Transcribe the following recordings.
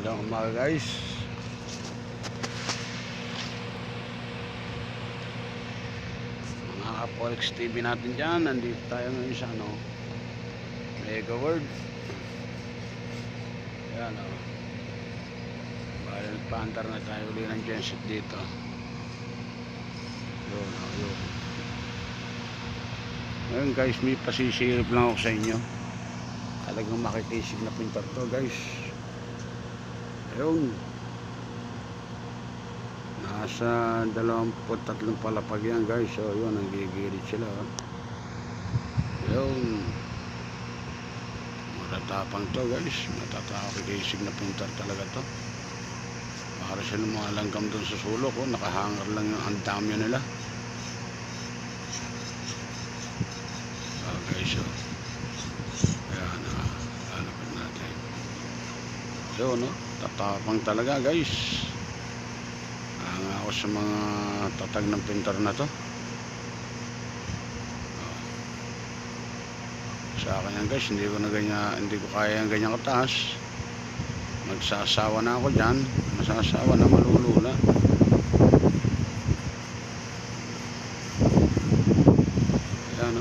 Magandang umaga guys. Mga Kapolex TV natin dyan. Nandito tayo ngayon sa Mega World. Ayan bali nagpaantar na tayo uli ng genset dito. Yun. Ngayon guys, may pasisilip lang ako sa inyo. Talagang makikisig na pintar to guys. Ayun, nasa 23 palapag yan guys. So yun, nanggigilid sila. Ayun, matatapang to guys. Matatapang na pintar talaga to. Para sila mga langgam dun sa sulok. Nakahangar lang yung andamyo nila. Guys, so ayan, hanapan natin. So tatapang talaga guys. Ako sa mga tatag ng pintar na to. Sa akin yan guys, hindi ko kaya yung ganyan kataas. Magsasawa na ako dyan. Masasawa na, malulula. Ayan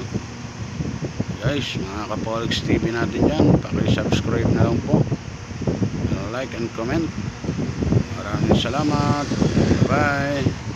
guys, mga Kapolex TV natin dyan, paki-subscribe na lang po, like and comment. Maraming salamat. Bye bye.